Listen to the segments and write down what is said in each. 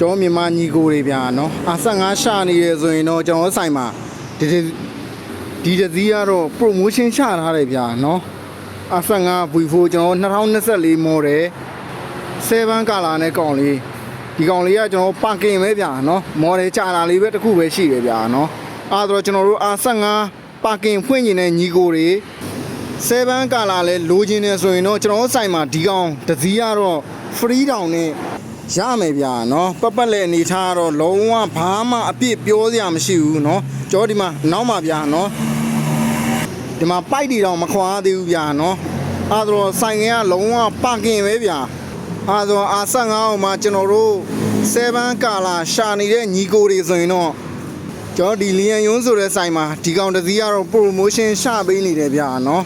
ကျော်မြန်မာညီကိုတွေဗျာနော်အဆက်ငါရှာနေရဆိုရင်တော့ကျွန်တော်ဆိုင်မှာဒီတစည်းကတော့ promotion ချထားတယ်ဗျာနော်အဆက်ငါ V4 ကျွန်တော်2024 model 7 color နဲ့ကောင်လေးဒီကောင်လေးကကျွန်တော်ပါကင်ပဲဗျာနော် model ချတာလေးပဲတစ်ခုပဲရှိတယ်ဗျာနော်အဲ့တော့ကျွန်တော်တို့အဆက်ငါပါကင်ဖွင့်နေတဲ့ညီကိုတွေ7 color လဲလိုချင်နေဆိုရင်တော့ကျွန်တော်ဆိုင်မှာဒီကောင်တစည်းကတော့ free down နဲ့ရမယ်ဗျာနော်ပတ်လက်အနေထားတော့လုံးဝဘာမှအပြစ်ပြောစရာမရှိဘူးနော်ကျော်ဒီမှာနောက်မှာဗျာနော်ဒီမှာပိုက်တီတောင်မခွာသေးဘူးဗျာနော်အဲ့တော့ဆိုင်ငယ်ကလုံးဝပါကင်ပဲဗျာအဲ့တော့အာ15အောင်မှာကျွန်တော်တို့7 color ရှာနေတဲ့ညီကိုတွေဆိုရင်တော့ကျော်ဒီလီယန်ယွန်းဆိုတဲ့ဆိုင်မှာဒီကောင်တစ်စီးကတော့ promotion ချပေးနေတယ်ဗျာနော်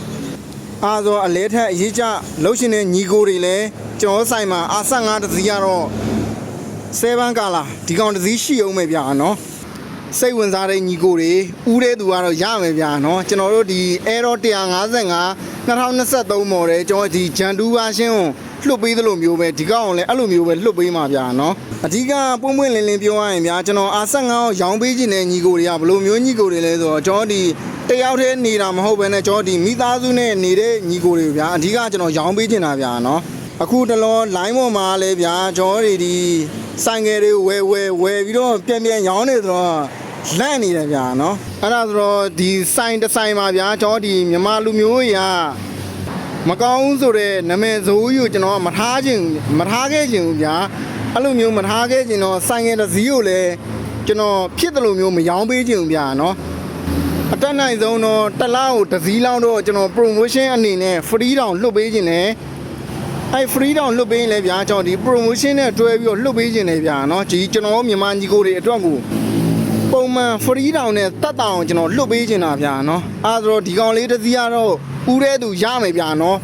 အဲ့တော့အလဲထက်အရေးကြလှုပ်ရှင်တဲ့ညီကိုတွေလည်းကျွန်တော်ဆိုင်မှာအာ15တစ်စီးကတော့7 color ဒီကောင်တစ်စီးရှိအောင်ပဲဗျာနော်စိတ်ဝင်စားတဲ့ညီကိုတွေဦးတဲ့သူကတော့ရမယ်ဗျာနော်ကျွန်တော်တို့ဒီ Aero 155 2023 model ကျွန်တော်ဒီဂျန်တူးပါရှင်းကိုလွတ်ပေးသလိုမျိုးပဲဒီကောင်လည်းအဲ့လိုမျိုးပဲလွတ်ပေးမှာဗျာနော်အဓိကပွင့်ပွင့်လင်းလင်းပြောရရင်ဗျာကျွန်တော် R15 ကိုရောင်းပေးခြင်းတဲ့ညီကိုတွေကဘယ်လိုမျိုးညီကိုတွေလဲဆိုတော့ကျွန်တော်ဒီတယောက်တည်းနေတာမဟုတ်ဘဲနဲ့ကျွန်တော်ဒီမိသားစုနဲ့နေတဲ့ညီကိုတွေဗျာအဓိကကျွန်တော်ရောင်းပေးခြင်းတာဗျာနော်အခုတလော line ပေါ်မှာလဲဗျာကျွန်တော်တွေဒီဆိုင်ငယ်တွေဝယ်ပြီးတော့ပြန်ရောင်းနေဆိုတော့လန့်နေတယ်ဗျာနော်အဲ့ဒါဆိုတော့ဒီဆိုင်တစ်ဆိုင်မှာဗျာကျွန်တော်ဒီမြန်မာလူမျိုးတွေကမကောင်းဆိုတဲ့နာမည်ဆိုးယူကျွန်တော်မထားခဲ့ခြင်းဘူးဗျာအဲ့လိုမျိုးမထားခဲ့ခြင်းတော့ဆိုင်ငယ်တစ်စီးကိုလည်းကျွန်တော်ဖြစ်တယ်လို့မျိုးမရောင်းပေးခြင်းဘူးဗျာနော်အတက်နိုင်ဆုံးတော့တစ်လားကိုတစ်စီးလောက်တော့ကျွန်တော် promotion အနေနဲ့ free down လွတ်ပေးခြင်းနဲ့အဲ့ free down လွတ်ပေးရင်လည်းဗျာကျွန်တော်ဒီ promotion နဲ့တွဲပြီးတော့လွတ်ပေးခြင်းနဲ့ဗျာနော်ဒီကျွန်တော်မြန်မာညီကိုတွေအတွက်ကိုပုံမှန် free down နဲ့တက်တောင်ကျွန်တော်လွတ်ပေးခြင်းတာဗျာနော်အဲ့ဒါဆိုတော့ဒီကောင်လေးတစ်စီးကတော့ဦးတဲ့သူရမယ်ဗျာနော်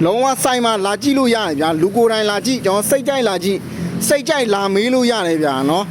လုံးဝဆိုင်မှာလာကြည့်လို့ရတယ်ဗျာလူကိုယ်တိုင်လာကြည့်ကျွန်တော်စိတ်ကြိုက်လာကြည့်စိတ်ကြိုက်လာမေးလို့ရတယ်ဗျာနော်